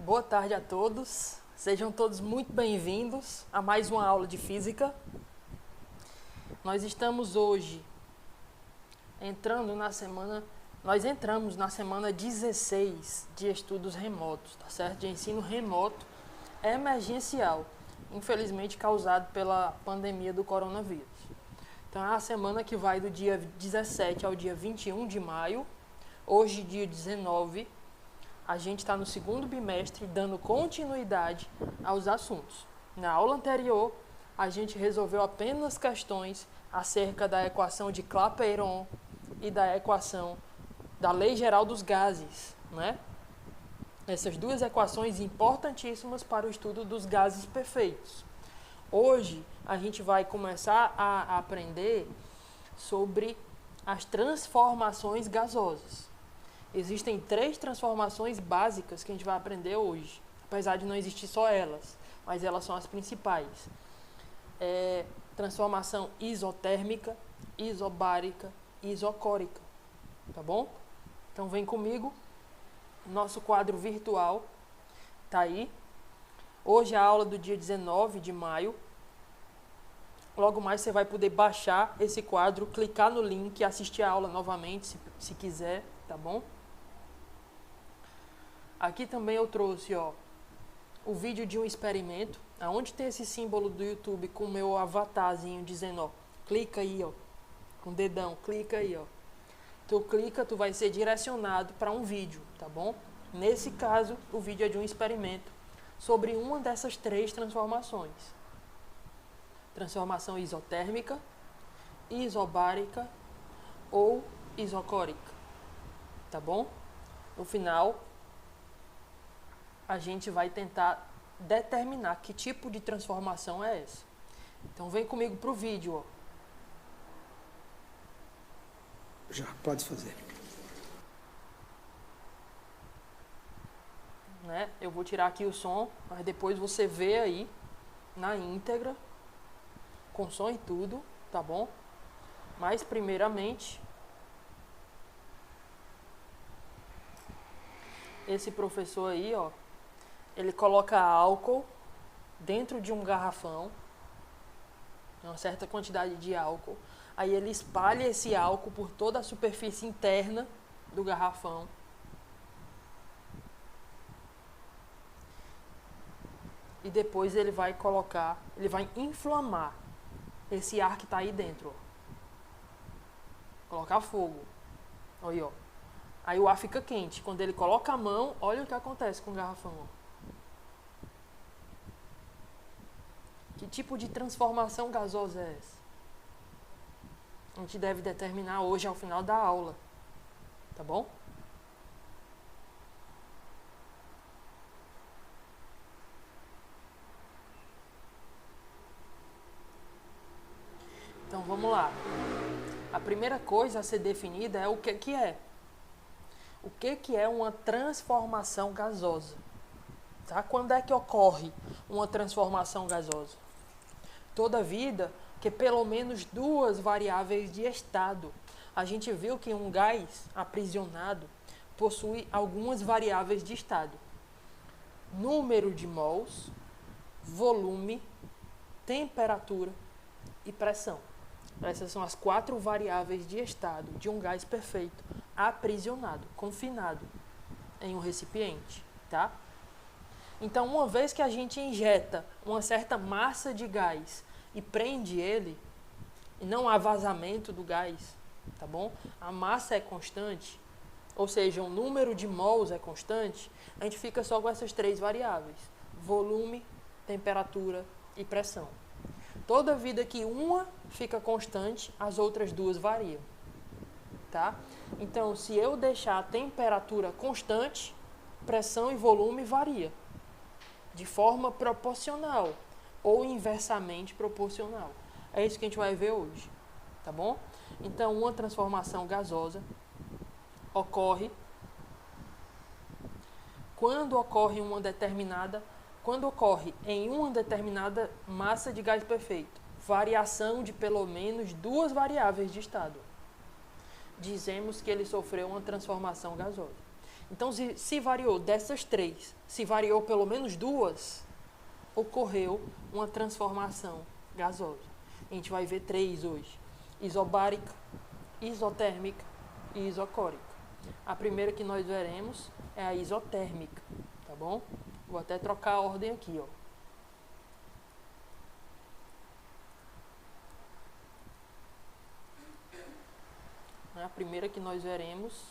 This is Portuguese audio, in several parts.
Boa tarde a todos, sejam todos muito bem-vindos a mais uma aula de física. Nós estamos hoje nós entramos na semana 16 de estudos remotos, tá certo? De ensino remoto emergencial, infelizmente causado pela pandemia do coronavírus. Então é a semana que vai do dia 17 ao dia 21 de maio, hoje dia 19, a gente está no segundo bimestre dando continuidade aos assuntos. Na aula anterior, a gente resolveu apenas questões acerca da equação de Clapeyron e da equação da Lei Geral dos Gases, né? Essas duas equações importantíssimas para o estudo dos gases perfeitos. Hoje, a gente vai começar a aprender sobre as transformações gasosas. Existem 3 transformações básicas que a gente vai aprender hoje, apesar de não existir só elas, mas elas são as principais. Transformação isotérmica, isobárica e isocórica, tá bom? Então vem comigo, nosso quadro virtual tá aí. Hoje é a aula do dia 19 de maio. Logo mais você vai poder baixar esse quadro, clicar no link e assistir a aula novamente, se quiser, tá bom? Aqui também eu trouxe, o vídeo de um experimento, aonde tem esse símbolo do YouTube com o meu avatarzinho dizendo, clica aí, com o dedão, clica aí, Tu clica, tu vai ser direcionado para um vídeo, tá bom? Nesse caso, o vídeo é de um experimento sobre uma dessas 3 transformações. Transformação isotérmica, isobárica ou isocórica, tá bom? No final, a gente vai tentar determinar que tipo de transformação é essa. Então vem comigo para o vídeo, Já, pode fazer. Né? Eu vou tirar aqui o som, mas depois você vê aí na íntegra, com som e tudo, tá bom? Mas primeiramente, esse professor aí, ele coloca álcool dentro de um garrafão, uma certa quantidade de álcool. Aí ele espalha esse álcool por toda a superfície interna do garrafão. E depois ele vai inflamar esse ar que está aí dentro. Colocar fogo. Aí, Aí o ar fica quente. Quando ele coloca a mão, olha o que acontece com o garrafão. Que tipo de transformação gasosa é essa? A gente deve determinar hoje ao final da aula. Tá bom? Então vamos lá. A primeira coisa a ser definida é o que é. O que é uma transformação gasosa? Tá? Quando é que ocorre uma transformação gasosa? Toda vida que pelo menos 2 variáveis de estado. A gente viu que um gás aprisionado possui algumas variáveis de estado. Número de mols, volume, temperatura e pressão. Essas são as 4 variáveis de estado de um gás perfeito, aprisionado, confinado em um recipiente, tá? Então, uma vez que a gente injeta uma certa massa de gás e prende ele, e não há vazamento do gás, tá bom? A massa é constante, ou seja, o número de mols é constante, a gente fica só com essas 3 variáveis, volume, temperatura e pressão. Toda vida que uma fica constante, as outras 2 variam, tá? Então, se eu deixar a temperatura constante, pressão e volume varia, de forma proporcional ou inversamente proporcional. É isso que a gente vai ver hoje, tá bom? Então, uma transformação gasosa ocorre quando ocorre em uma determinada massa de gás perfeito, variação de pelo menos 2 variáveis de estado. Dizemos que ele sofreu uma transformação gasosa. Então, se variou dessas três, se variou pelo menos duas, ocorreu uma transformação gasosa. A gente vai ver três hoje: isobárica, isotérmica e isocórica. A primeira que nós veremos é a isotérmica, tá bom? Vou até trocar a ordem aqui, ó. A primeira que nós veremos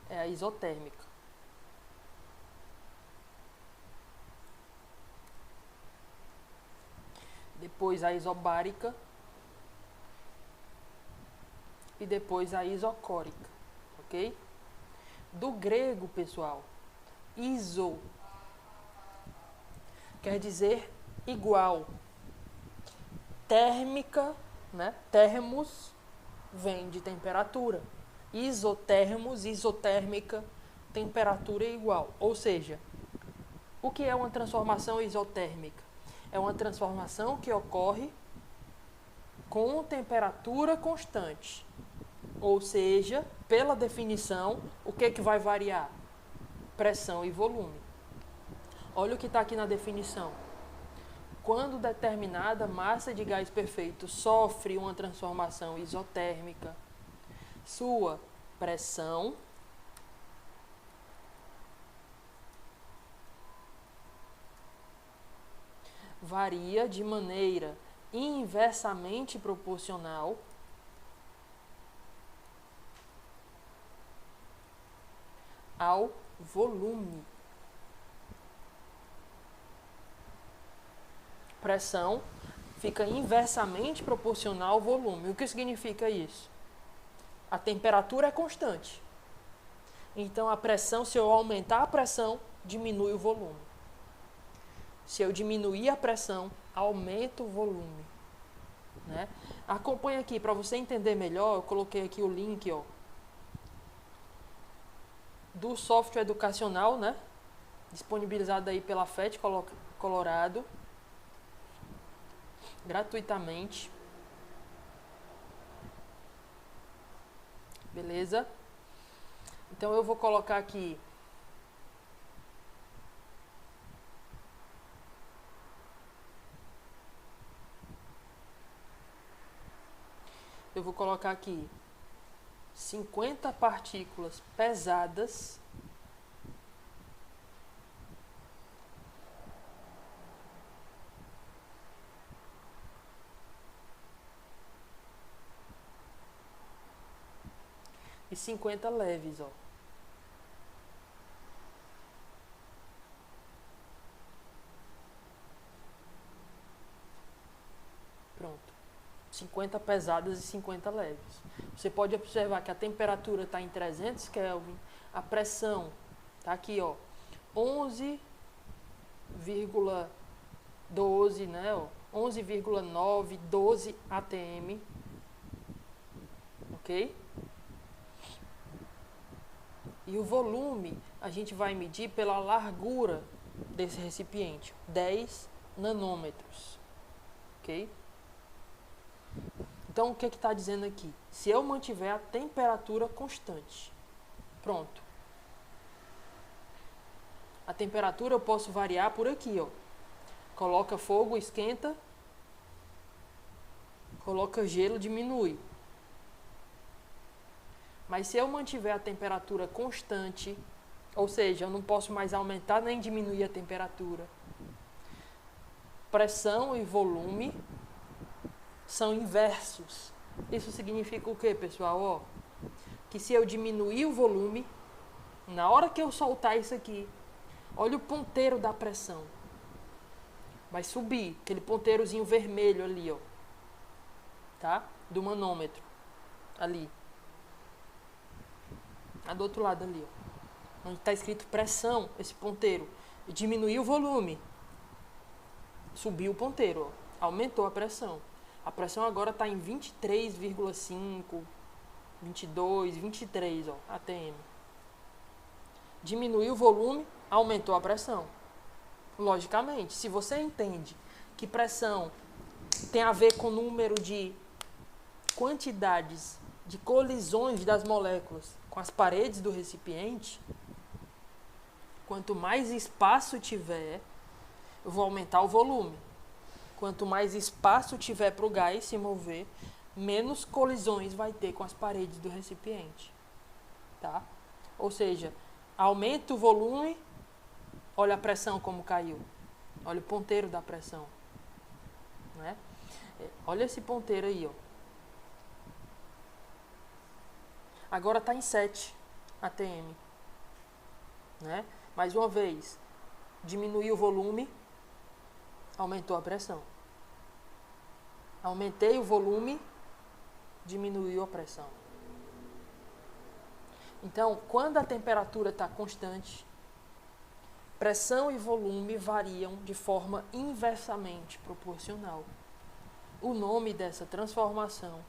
é a isotérmica. Depois a isobárica e depois a isocórica, ok? Do grego, pessoal, iso quer dizer igual. Térmica, né? Termos vem de temperatura. Isotermos, isotérmica, temperatura é igual. Ou seja, o que é uma transformação isotérmica? É uma transformação que ocorre com temperatura constante. Ou seja, pela definição, o que é que vai variar? Pressão e volume. Olha o que está aqui na definição. Quando determinada massa de gás perfeito sofre uma transformação isotérmica, sua pressão varia de maneira inversamente proporcional ao volume. Pressão fica inversamente proporcional ao volume. O que significa isso? A temperatura é constante. Então, a pressão, se eu aumentar a pressão, diminui o volume. Se eu diminuir a pressão, aumenta o volume. Né? Acompanhe aqui, para você entender melhor, eu coloquei aqui o link, ó, do software educacional, né? Disponibilizado aí pela FET Colorado, gratuitamente. Beleza? Então eu vou colocar aqui eu vou colocar aqui 50 partículas pesadas e 50 leves, ó. Pronto. 50 pesadas e 50 leves. Você pode observar que a temperatura está em 300 Kelvin, a pressão está aqui, ó, 11,12, né, ó, 11,9, 12 atm, ok? E o volume a gente vai medir pela largura desse recipiente, 10 nanômetros, ok? Então, o que está dizendo aqui? Se eu mantiver a temperatura constante, pronto. A temperatura eu posso variar por aqui, ó. Coloca fogo, esquenta. Coloca gelo, diminui. Mas se eu mantiver a temperatura constante, ou seja, eu não posso mais aumentar nem diminuir a temperatura. Pressão e volume são inversos. Isso significa o quê, pessoal? Ó, que se eu diminuir o volume, na hora que eu soltar isso aqui, olha o ponteiro da pressão. Vai subir, aquele ponteirozinho vermelho ali, ó. Tá? Do manômetro. Ali. Do outro lado ali, ó. Onde está escrito pressão, esse ponteiro. Diminuiu o volume. Subiu o ponteiro, ó. Aumentou a pressão. A pressão agora está em 23,5, 22, 23, ó, atm. Diminuiu o volume, aumentou a pressão. Logicamente, se você entende que pressão tem a ver com o número de quantidades de colisões das moléculas com as paredes do recipiente, quanto mais espaço tiver, eu vou aumentar o volume. Quanto mais espaço tiver para o gás se mover, menos colisões vai ter com as paredes do recipiente. Tá? Ou seja, aumenta o volume, olha a pressão como caiu. Olha o ponteiro da pressão. Né? Olha esse ponteiro aí. Ó. Agora está em 7 atm. Né? Mais uma vez, diminuiu o volume, aumentou a pressão. Aumentei o volume, diminuiu a pressão. Então, quando a temperatura está constante, pressão e volume variam de forma inversamente proporcional. O nome dessa transformação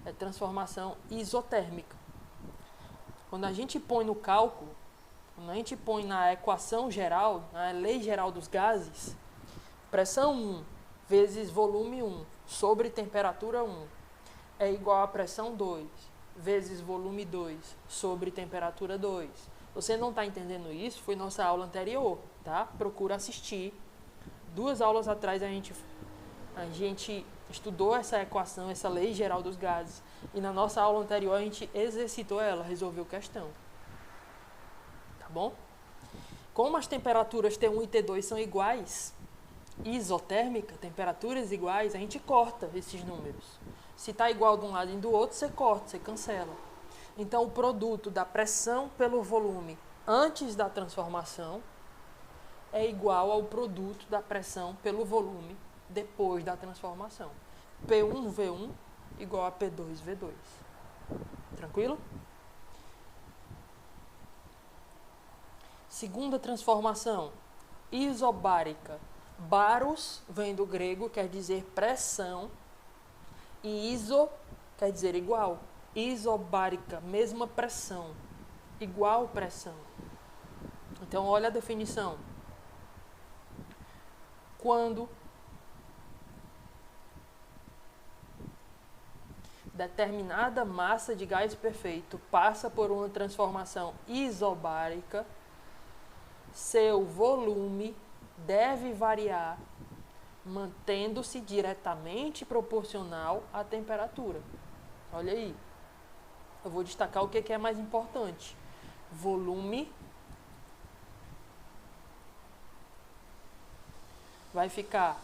é transformação isotérmica. Quando a gente põe no cálculo, quando a gente põe na equação geral, na lei geral dos gases, pressão 1 vezes volume 1 sobre temperatura 1 é igual a pressão 2 vezes volume 2 sobre temperatura 2. Você não está entendendo isso? Foi nossa aula anterior, tá? Procura assistir. 2 aulas atrás a gente estudou essa equação, essa lei geral dos gases. E na nossa aula anterior a gente exercitou ela, resolveu questão. Tá bom? Como as temperaturas T1 e T2 são iguais, isotérmica, temperaturas iguais, a gente corta esses números. Se está igual de um lado e do outro, você corta, você cancela. Então, o produto da pressão pelo volume antes da transformação é igual ao produto da pressão pelo volume depois da transformação. P1V1 igual a P2V2. Tranquilo? Segunda transformação, isobárica. Baros vem do grego, quer dizer pressão, e iso quer dizer igual. Isobárica, mesma pressão, igual pressão. Então, olha a definição. Quando determinada massa de gás perfeito passa por uma transformação isobárica, seu volume deve variar, mantendo-se diretamente proporcional à temperatura. Olha aí. Eu vou destacar o que é mais importante. Volume vai ficar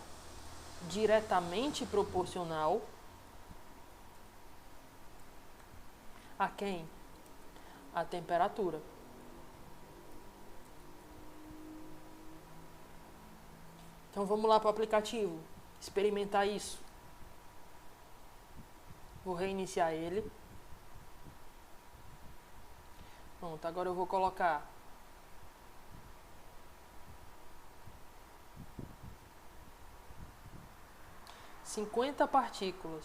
diretamente proporcional a quem? A temperatura. Então vamos lá para o aplicativo, experimentar isso. Vou reiniciar ele. Pronto, agora eu vou colocar (50 partículas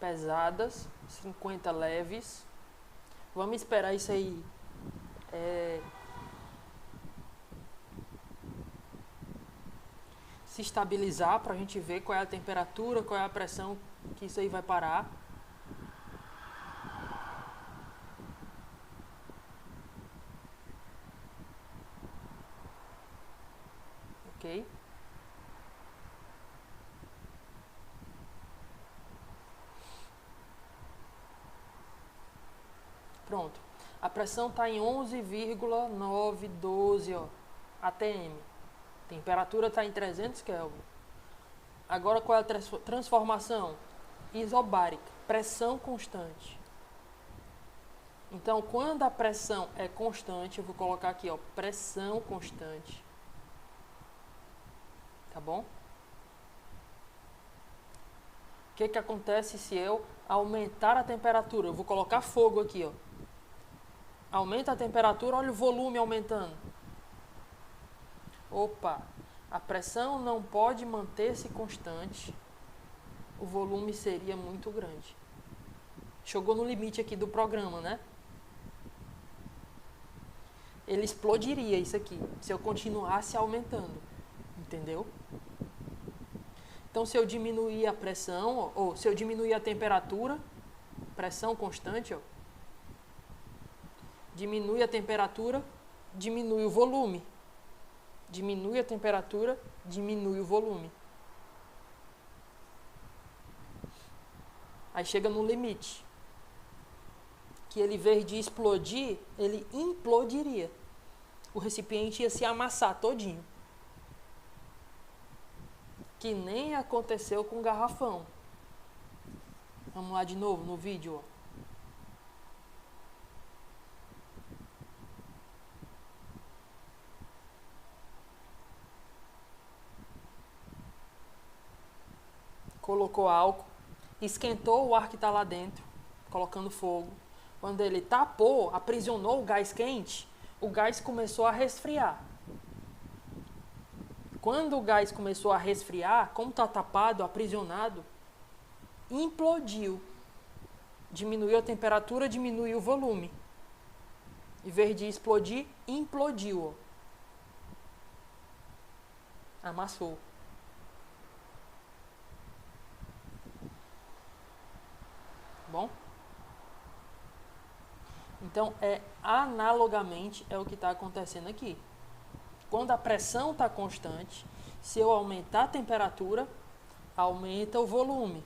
pesadas, 50 leves. Vamos esperar isso aí se estabilizar para a gente ver qual é a temperatura, qual é a pressão que isso aí vai parar. Ok? Pronto. A pressão está em 11,912 atm. Temperatura está em 300 Kelvin. Agora qual é a transformação? Isobárica, pressão constante. Então, quando a pressão é constante, eu vou colocar aqui, pressão constante. Tá bom? O que acontece se eu aumentar a temperatura? Eu vou colocar fogo aqui, Aumenta a temperatura, olha o volume aumentando. Opa, a pressão não pode manter-se constante. O volume seria muito grande. Chegou no limite aqui do programa, né? ele explodiria isso aqui, se eu continuasse aumentando, entendeu? Então, se eu diminuir a pressão, ou se eu diminuir a temperatura, pressão constante, ó, diminui a temperatura, diminui o volume. Diminui a temperatura, diminui o volume. Aí chega no limite, que ele, em vez de explodir, ele implodiria. O recipiente ia se amassar todinho. Que nem aconteceu com o garrafão. Vamos lá de novo no vídeo, ó. Colocou álcool, esquentou o ar que está lá dentro, colocando fogo. Quando ele tapou, aprisionou o gás quente, o gás começou a resfriar. Quando o gás começou a resfriar, como está tapado, aprisionado, implodiu. Diminuiu a temperatura, diminuiu o volume. Em vez de explodir, implodiu. Ó. Amassou. Bom? Então, analogamente, é o que está acontecendo aqui. Quando a pressão está constante, se eu aumentar a temperatura, aumenta o volume.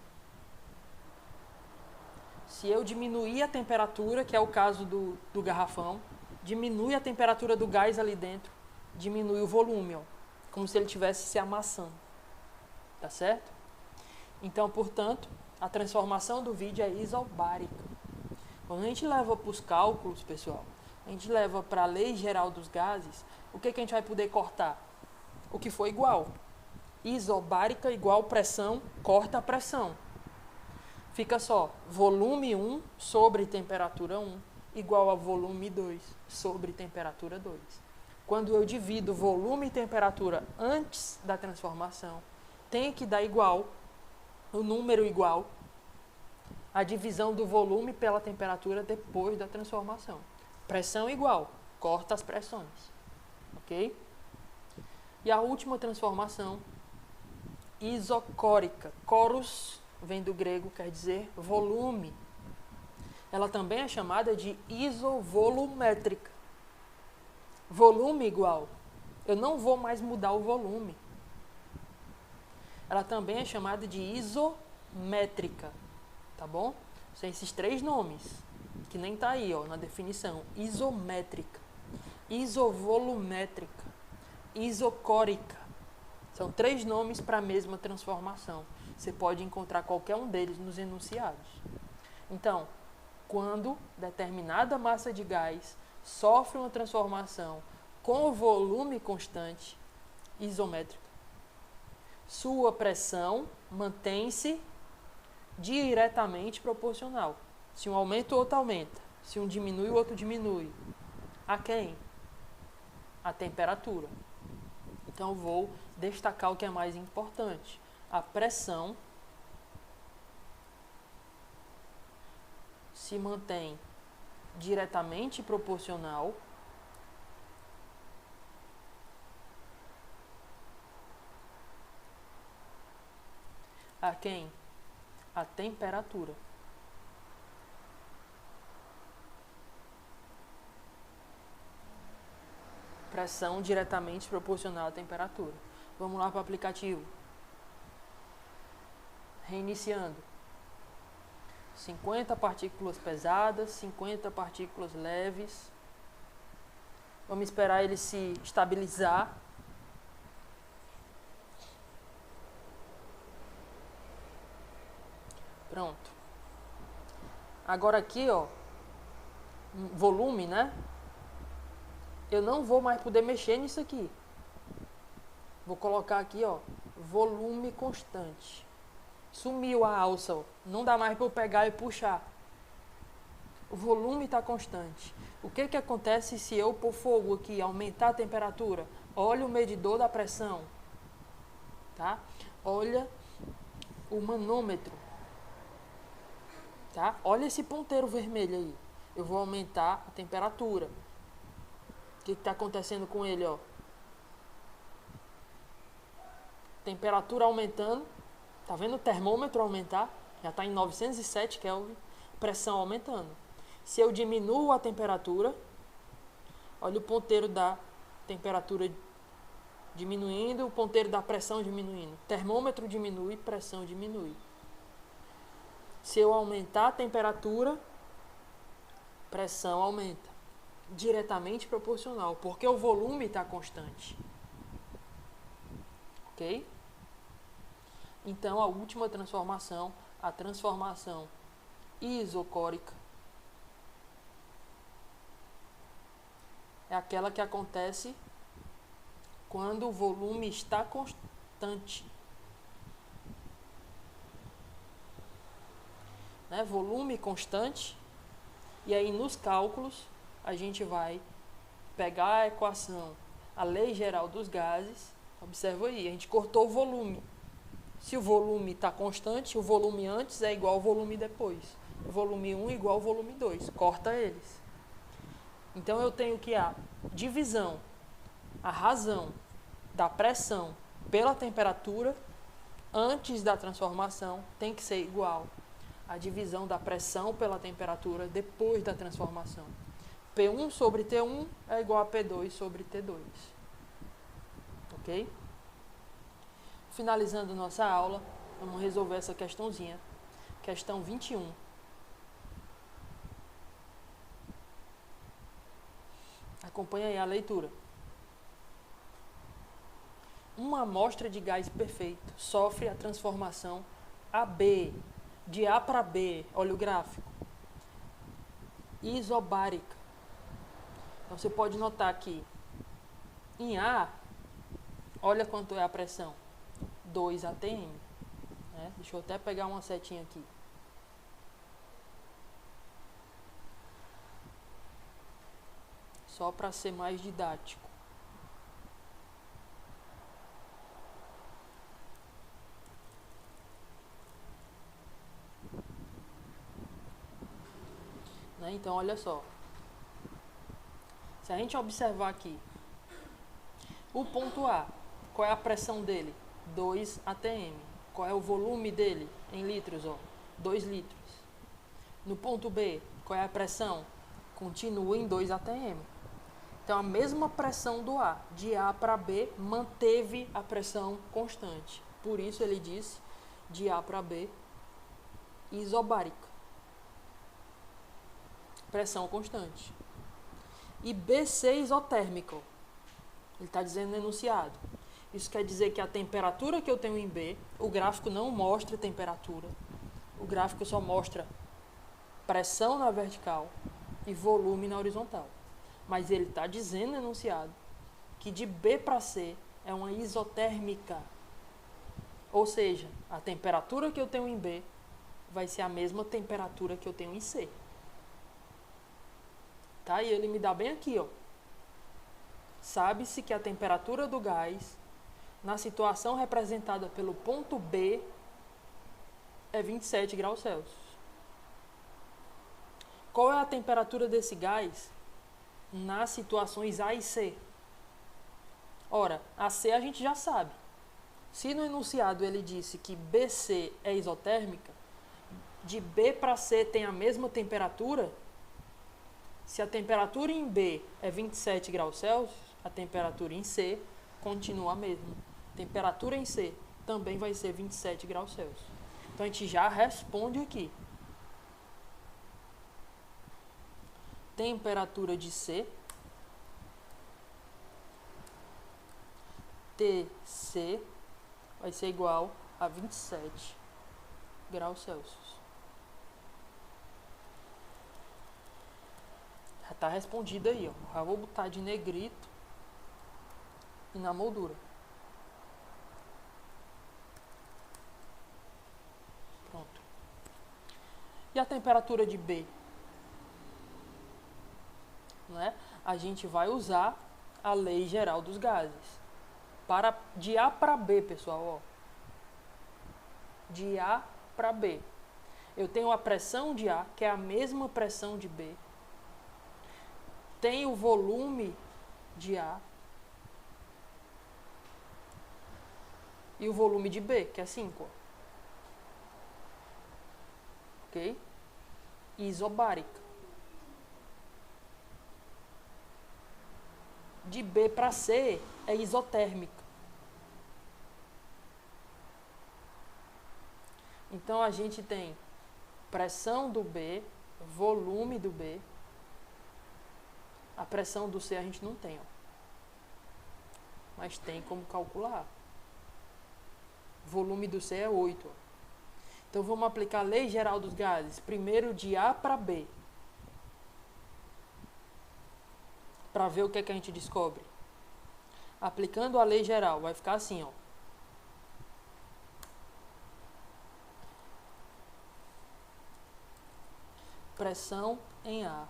Se eu diminuir a temperatura, que é o caso do garrafão, diminui a temperatura do gás ali dentro, diminui o volume, ó, como se ele estivesse se amassando. Tá certo? Então, portanto, a transformação do vídeo é isobárica. Quando a gente leva para os cálculos, pessoal, a gente leva para a lei geral dos gases, o que a gente vai poder cortar? O que for igual. Isobárica igual pressão, corta a pressão. Fica só, volume 1 sobre temperatura 1 igual a volume 2 sobre temperatura 2. Quando eu divido volume e temperatura antes da transformação, tem que dar igual, o número igual, a divisão do volume pela temperatura depois da transformação. Pressão igual, corta as pressões. Ok? E a última transformação, isocórica. Coros vem do grego, quer dizer volume. Ela também é chamada de isovolumétrica. Volume igual. Eu não vou mais mudar o volume. Ela também é chamada de isométrica. Tá bom? São esses três nomes, que nem tá aí, ó, na definição. Isométrica, isovolumétrica, isocórica. São três nomes para a mesma transformação. Você pode encontrar qualquer um deles nos enunciados. Então, quando determinada massa de gás sofre uma transformação com volume constante, isométrica, sua pressão mantém-se diretamente proporcional. Se um aumenta, o outro aumenta. Se um diminui, o outro diminui. A quem? A temperatura. Então, vou destacar o que é mais importante. A pressão se mantém diretamente proporcional a quem? A temperatura. Pressão diretamente proporcional à temperatura. Vamos lá para o aplicativo. Reiniciando. 50 partículas pesadas, 50 partículas leves. Vamos esperar ele se estabilizar. Pronto. Agora aqui, ó, volume, né? Eu não vou mais poder mexer nisso aqui. Vou colocar aqui, ó, volume constante. Sumiu a alça, ó. Não dá mais para eu pegar e puxar. O volume está constante. O que acontece se eu pôr fogo aqui, aumentar a temperatura? Olha o medidor da pressão. Tá? Olha o manômetro. Tá? Olha esse ponteiro vermelho aí. Eu vou aumentar a temperatura. O que está acontecendo com ele, ó? Temperatura aumentando. Tá vendo o termômetro aumentar? Já está em 907 Kelvin. Pressão aumentando. Se eu diminuo a temperatura, olha o ponteiro da temperatura diminuindo, o ponteiro da pressão diminuindo. Termômetro diminui, pressão diminui. Se eu aumentar a temperatura, pressão aumenta. Diretamente proporcional, porque o volume está constante. Ok? Então, a última transformação, a transformação isocórica, é aquela que acontece quando o volume está constante. Né? Volume constante. E aí, nos cálculos, a gente vai pegar a equação, a lei geral dos gases. Observa aí, a gente cortou o volume. Se o volume está constante, o volume antes é igual ao volume depois. O volume 1 igual ao volume 2. Corta eles. Então, eu tenho que a divisão, a razão da pressão pela temperatura antes da transformação tem que ser igual à divisão da pressão pela temperatura depois da transformação. P1 sobre T1 é igual a P2 sobre T2. Ok? Finalizando nossa aula, vamos resolver essa questãozinha. Questão 21. Acompanha aí a leitura. Uma amostra de gás perfeito sofre a transformação AB, de A para B, olha o gráfico, isobárica. Então, você pode notar que em A, olha quanto é a pressão, 2 atm. Né? Deixa eu até pegar uma setinha aqui. Só para ser mais didático. Né? Então, olha só. Se a gente observar aqui, o ponto A, qual é a pressão dele? 2 atm. Qual é o volume dele em litros? 2 litros. No ponto B, qual é a pressão? Continua em 2 atm. Então, a mesma pressão do A, de A para B, manteve a pressão constante. Por isso, ele disse, de A para B, isobárica. Pressão constante. E BC isotérmico. Ele está dizendo no enunciado. Isso quer dizer que a temperatura que eu tenho em B, o gráfico não mostra temperatura. O gráfico só mostra pressão na vertical e volume na horizontal. Mas ele está dizendo no enunciado que de B para C é uma isotérmica. Ou seja, a temperatura que eu tenho em B vai ser a mesma temperatura que eu tenho em C. Tá? E ele me dá bem aqui, ó. Sabe-se que a temperatura do gás, na situação representada pelo ponto B, é 27 graus Celsius. Qual é a temperatura desse gás nas situações A e C? Ora, a C a gente já sabe. Se no enunciado ele disse que BC é isotérmica, de B para C tem a mesma temperatura. Se a temperatura em B é 27 graus Celsius, a temperatura em C continua a mesma. A temperatura em C também vai ser 27 graus Celsius. Então, a gente já responde aqui. Temperatura de C, TC, vai ser igual a 27 graus Celsius. Já está respondido aí, ó. Já vou botar de negrito e na moldura. Pronto. E a temperatura de B? Não é? A gente vai usar a lei geral dos gases. De A para B, pessoal, ó. De A para B. Eu tenho a pressão de A, que é a mesma pressão de B. Tem o volume de A e o volume de B, que é 5. Ok? Isobárica. De B para C é isotérmica. Então a gente tem pressão do B, volume do B. A pressão do C a gente não tem, ó. Mas tem como calcular. Volume do C é 8. Ó. Então vamos aplicar a lei geral dos gases. Primeiro de A para B. Para ver o que é que a gente descobre. Aplicando a lei geral, vai ficar assim, ó. Pressão em A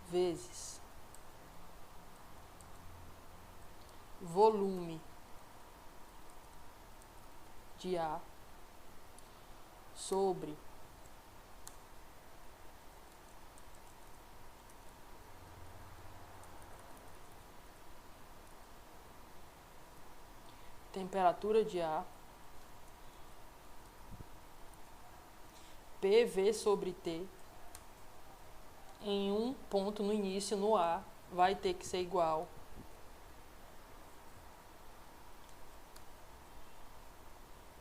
vezes volume de A sobre temperatura de A, PV sobre T, em um ponto no início, no A, vai ter que ser igual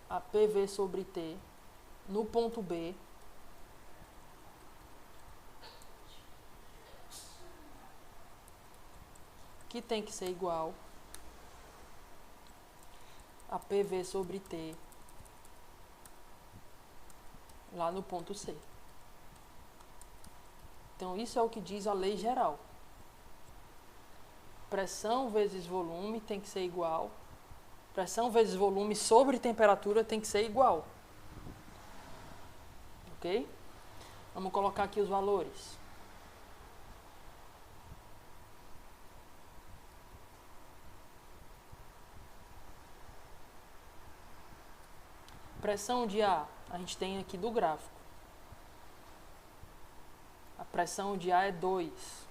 a PV sobre T no ponto B, que tem que ser igual a PV sobre T lá no ponto C. Então, isso é o que diz a lei geral. Pressão vezes volume tem que ser igual. Pressão vezes volume sobre temperatura tem que ser igual. Ok? Vamos colocar aqui os valores. Pressão de A, a gente tem aqui do gráfico. A pressão de A é 2.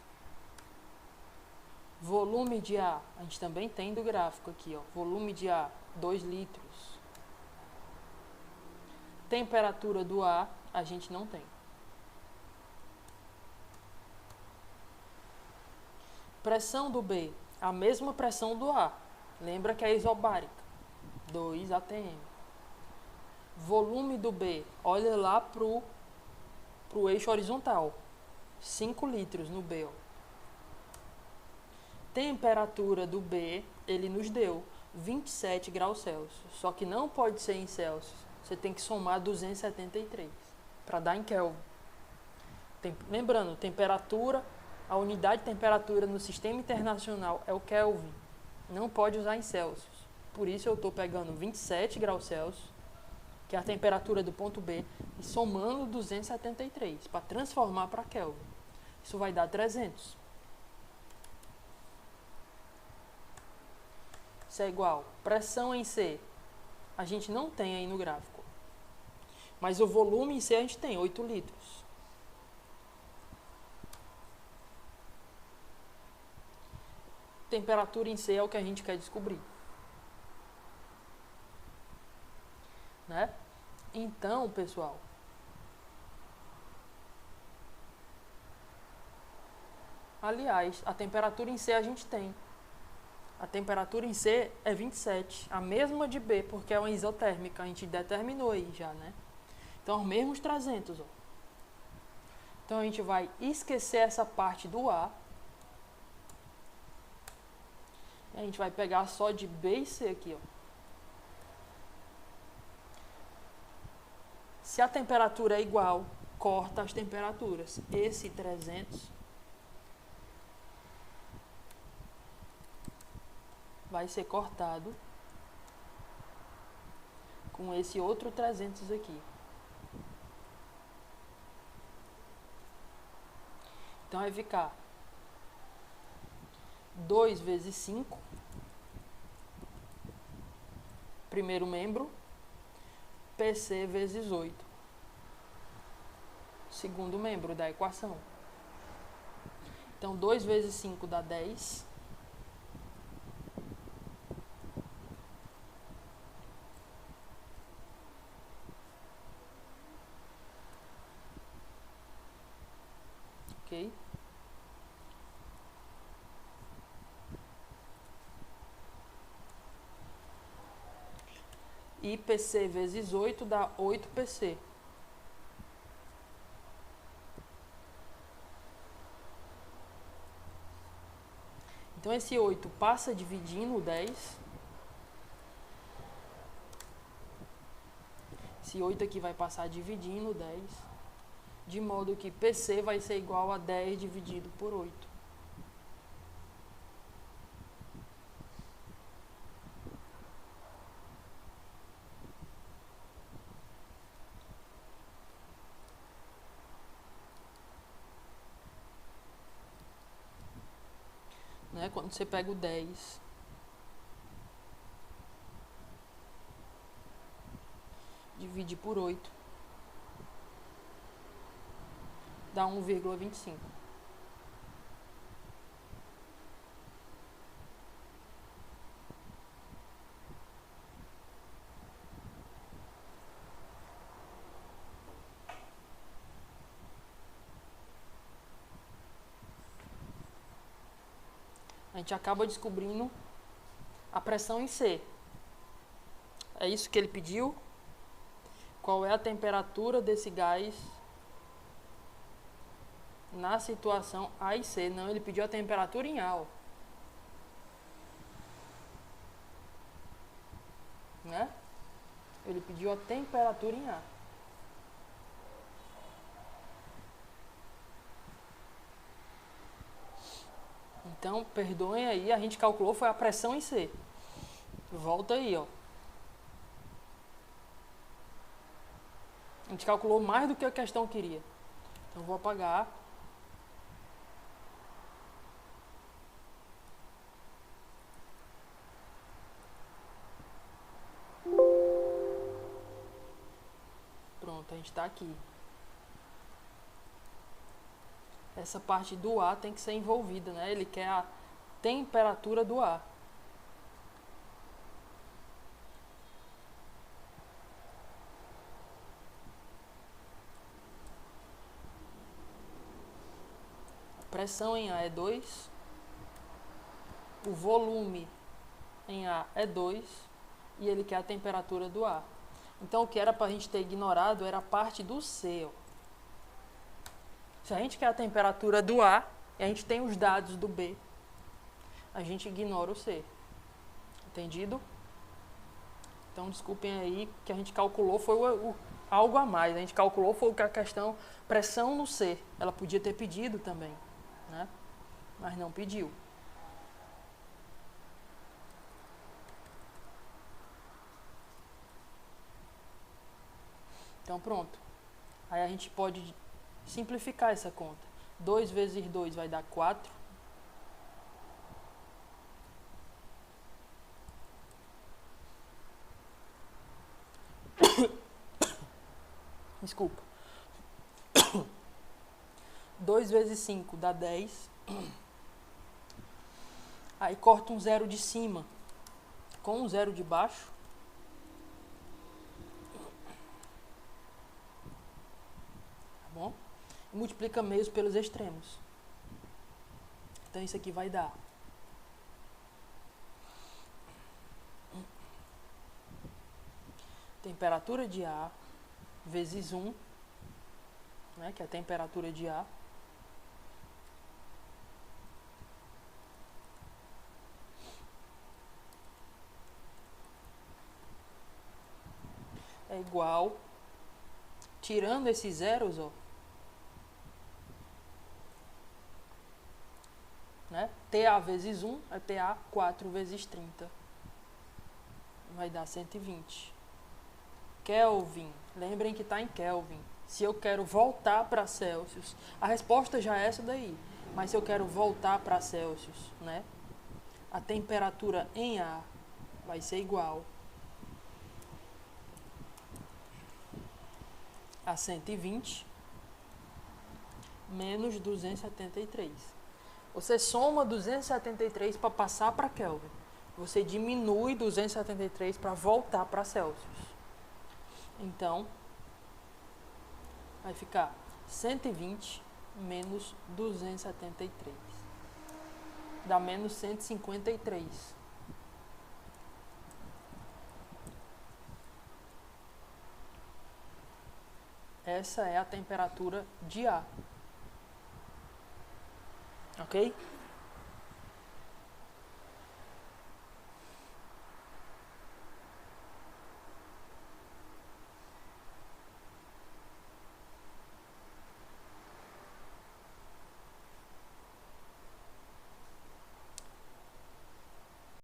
Volume de A, a gente também tem do gráfico aqui, ó. Volume de A, 2 litros. Temperatura do A, a gente não tem. Pressão do B, a mesma pressão do A. Lembra que é isobárica. 2 atm. Volume do B, olha lá pro eixo horizontal. 5 litros no B. Ó. Temperatura do B, ele nos deu 27 graus Celsius. Só que não pode ser em Celsius. Você tem que somar 273 para dar em Kelvin. Lembrando, temperatura, a unidade de temperatura no sistema internacional é o Kelvin. Não pode usar em Celsius. Por isso eu estou pegando 27 graus Celsius, que é a temperatura do ponto B, e somando 273 para transformar para Kelvin. Isso vai dar 300. Isso é igual. Pressão em C, a gente não tem aí no gráfico. Mas o volume em C a gente tem, 8 litros. Temperatura em C é o que a gente quer descobrir. Né? Então, pessoal, aliás, a temperatura em C a gente tem. A temperatura em C é 27, a mesma de B, porque é uma isotérmica, a gente determinou aí já, né? Então, os mesmos 300, ó. Então, a gente vai esquecer essa parte do A. E a gente vai pegar só de B e C aqui, ó. Se a temperatura é igual, corta as temperaturas. Esse 300 vai ser cortado com esse outro 300 aqui. Então vai ficar 2 vezes 5, primeiro membro, PC vezes 8, segundo membro da equação. Então 2 vezes 5 dá 10, E PC vezes 8 dá 8PC. Então, esse 8 passa dividindo o 10. Esse 8 aqui vai passar dividindo o 10. De modo que PC vai ser igual a 10 dividido por 8. Né? Quando você pega o 10 divide por 8, dá 1,25. A gente acaba descobrindo a pressão em C. É isso que ele pediu. Qual é a temperatura desse gás na situação A e C? Não, ele pediu a temperatura em A. Né? Ele pediu a temperatura em A. Então, perdoem aí, a gente calculou foi a pressão em C. Volta aí, ó. A gente calculou mais do que a questão queria. Então, vou apagar. Pronto, a gente está aqui. Essa parte do ar tem que ser envolvida, né? Ele quer a temperatura do ar. A pressão em A é 2. O volume em A é 2. E ele quer a temperatura do ar. Então, o que era para a gente ter ignorado era a parte do C, ó. Se a gente quer a temperatura do A e a gente tem os dados do B, a gente ignora o C. Entendido? Então, desculpem aí, que a gente calculou foi algo a mais. A gente calculou foi a questão pressão no C. Ela podia ter pedido também, né? Mas não pediu. Então, pronto. Aí a gente pode simplificar essa conta. 2 vezes 2 vai dar 4. Desculpa. 2 vezes 5 dá 10. Aí corta um zero de cima com um zero de baixo. Tá bom? E multiplica meios pelos extremos. Então isso aqui vai dar temperatura de A vezes 1, né, que é a temperatura de A, é igual, tirando esses zeros, ó, né, TA vezes 1 é TA 4 vezes 30. Vai dar 120. Kelvin, lembrem que está em Kelvin. Se eu quero voltar para Celsius, a resposta já é essa daí. Mas se eu quero voltar para Celsius, né, a temperatura em A vai ser igual a 120 menos 273. Você soma 273 para passar para Kelvin. Você diminui 273 para voltar para Celsius. Então, vai ficar 120 menos 273. Dá menos 153. essa é a temperatura de ar. Ok?